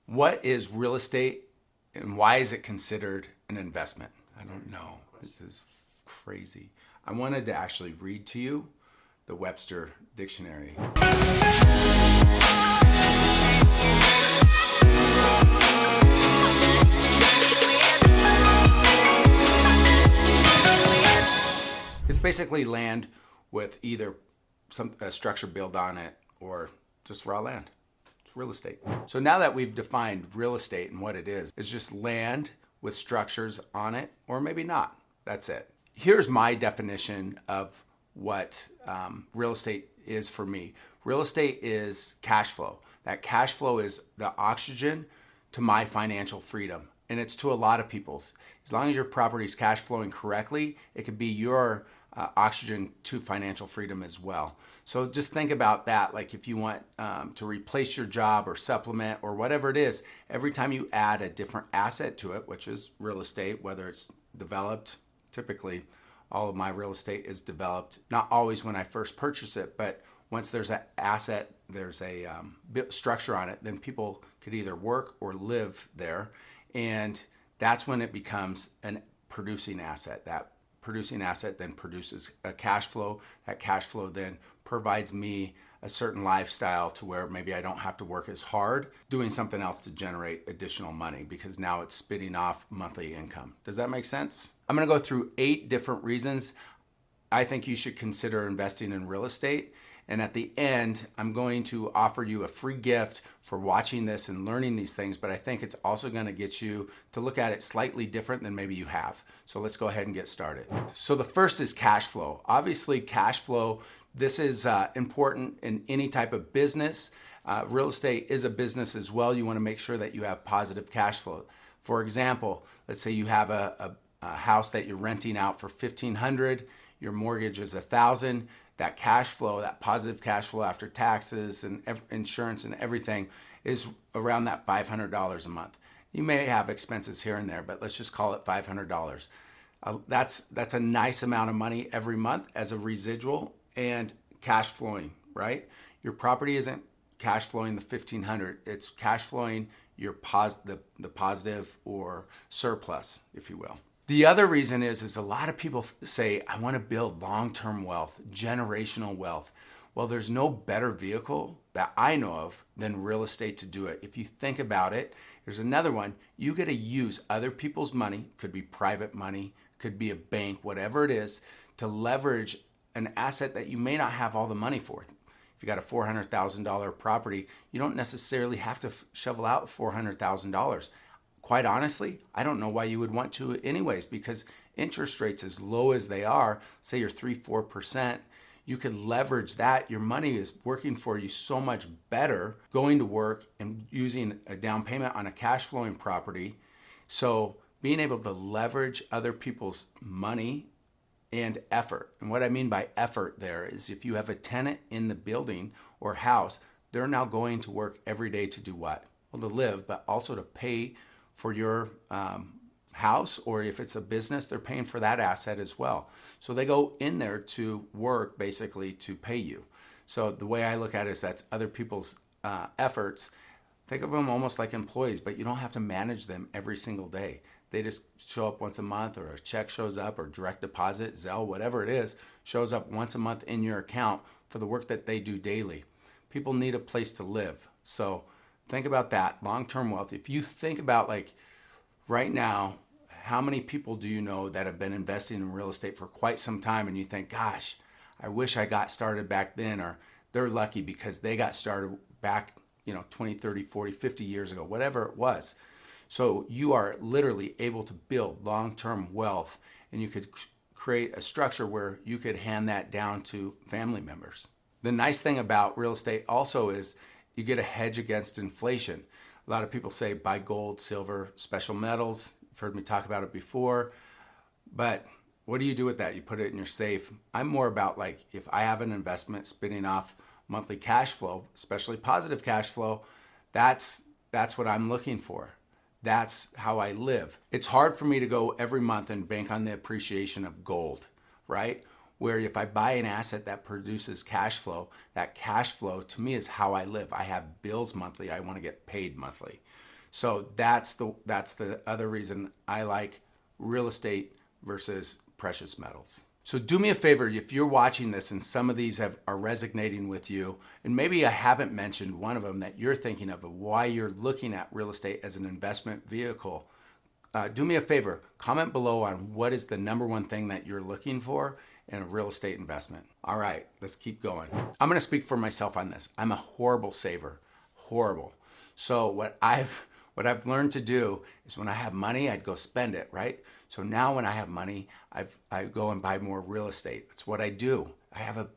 What is real estate and why is it considered an investment? I don't know. This is crazy. I wanted to actually read to you the Webster Dictionary. It's basically land with either a structure built on it or just raw land. It's real estate. So now that we've defined real estate and what it is, it's just land with structures on it, or maybe not. That's it. Here's my definition of what real estate is for me. Real estate is cash flow. That cash flow is the oxygen to my financial freedom. And it's to a lot of people's. As long as your property is cash flowing correctly, it could be your oxygen to financial freedom as well. So just think about that. Like if you want to replace your job or supplement or whatever it is, every time you add a different asset to it, which is real estate, whether it's developed, typically all of my real estate is developed, not always when I first purchase it, but once there's an asset, there's a structure on it, then people could either work or live there. And that's when it becomes a producing asset. That producing asset then produces a cash flow. That cash flow then provides me a certain lifestyle to where maybe I don't have to work as hard doing something else to generate additional money because now it's spitting off monthly income. Does that make sense? I'm going to go through 8 different reasons I think you should consider investing in real estate. And at the end, I'm going to offer you a free gift for watching this and learning these things, but I think it's also going to get you to look at it slightly different than maybe you have. So let's go ahead and get started. So the first is cash flow. Obviously, cash flow, this is important in any type of business. Real estate is a business as well. You want to make sure that you have positive cash flow. For example, let's say you have a house that you're renting out for $1,500, your mortgage is $1,000. That cash flow, that positive cash flow after taxes and insurance and everything is around that $500 a month. You may have expenses here and there, but let's just call it $500. That's a nice amount of money every month as a residual and cash flowing, right? Your property isn't cash flowing the $1,500. It's cash flowing your the positive or surplus, if you will. The other reason is a lot of people say, I want to build long-term wealth, generational wealth. Well, there's no better vehicle that I know of than real estate to do it. If you think about it, there's another one. You get to use other people's money, could be private money, could be a bank, whatever it is, to leverage an asset that you may not have all the money for. If you got a $400,000 property, you don't necessarily have to shovel out $400,000. Quite honestly, I don't know why you would want to anyways, because interest rates as low as they are, say you're 3-4%, you could leverage that. Your money is working for you so much better going to work and using a down payment on a cash flowing property. So being able to leverage other people's money and effort. And what I mean by effort there is if you have a tenant in the building or house, they're now going to work every day to do what? Well, to live, but also to pay for your house, or if it's a business, they're paying for that asset as well. So they go in there to work basically to pay you. So the way I look at it is that's other people's efforts. Think of them almost like employees, but you don't have to manage them every single day. They just show up once a month, or a check shows up, or direct deposit, Zelle, whatever it is, shows up once a month in your account for the work that they do daily. People need a place to live. So think about that, long-term wealth. If you think about like right now, how many people do you know that have been investing in real estate for quite some time and you think, gosh, I wish I got started back then, or they're lucky because they got started back, 20, 30, 40, 50 years ago, whatever it was. So you are literally able to build long-term wealth, and you could create a structure where you could hand that down to family members. The nice thing about real estate also is you get a hedge against inflation. A lot of people say buy gold, silver, special metals. You've heard me talk about it before. But what do you do with that? You put it in your safe. I'm more about like if I have an investment spinning off monthly cash flow, especially positive cash flow, that's what I'm looking for. That's how I live. It's hard for me to go every month and bank on the appreciation of gold, right? Where if I buy an asset that produces cash flow, that cash flow to me is how I live. I have bills monthly. I want to get paid monthly. So that's the other reason I like real estate versus precious metals. So do me a favor, if you're watching this and some of these are resonating with you, and maybe I haven't mentioned one of them that you're thinking of why you're looking at real estate as an investment vehicle, do me a favor, comment below on what is the number one thing that you're looking for in a real estate investment. All right, let's keep going. I'm gonna speak for myself on this. I'm a horrible saver, horrible. So what I've learned to do is when I have money, I'd go spend it, right? So now when I have money, I go and buy more real estate. That's what I do. I have an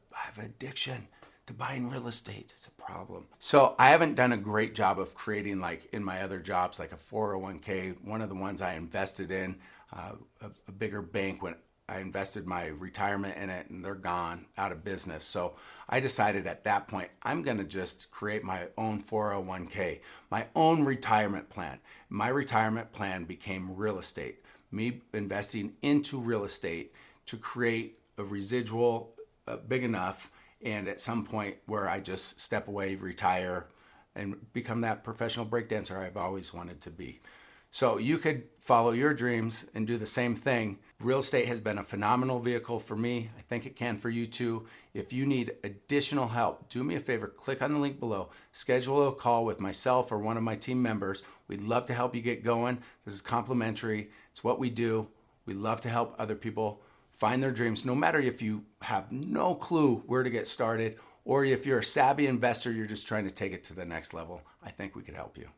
addiction to buying real estate. It's a problem. So I haven't done a great job of creating, like in my other jobs, like a 401k. One of the ones I invested in, a bigger bank, when I invested my retirement in it, and they're gone, out of business. So I decided at that point, I'm gonna just create my own 401k, my own retirement plan. My retirement plan became real estate, me investing into real estate to create a residual big enough, and at some point where I just step away, retire, and become that professional breakdancer I've always wanted to be. So you could follow your dreams and do the same thing. Real estate has been a phenomenal vehicle for me. I think it can for you too. If you need additional help, do me a favor, click on the link below, schedule a call with myself or one of my team members. We'd love to help you get going. This is complimentary. It's what we do. We love to help other people find their dreams, no matter if you have no clue where to get started or if you're a savvy investor, you're just trying to take it to the next level. I think we could help you.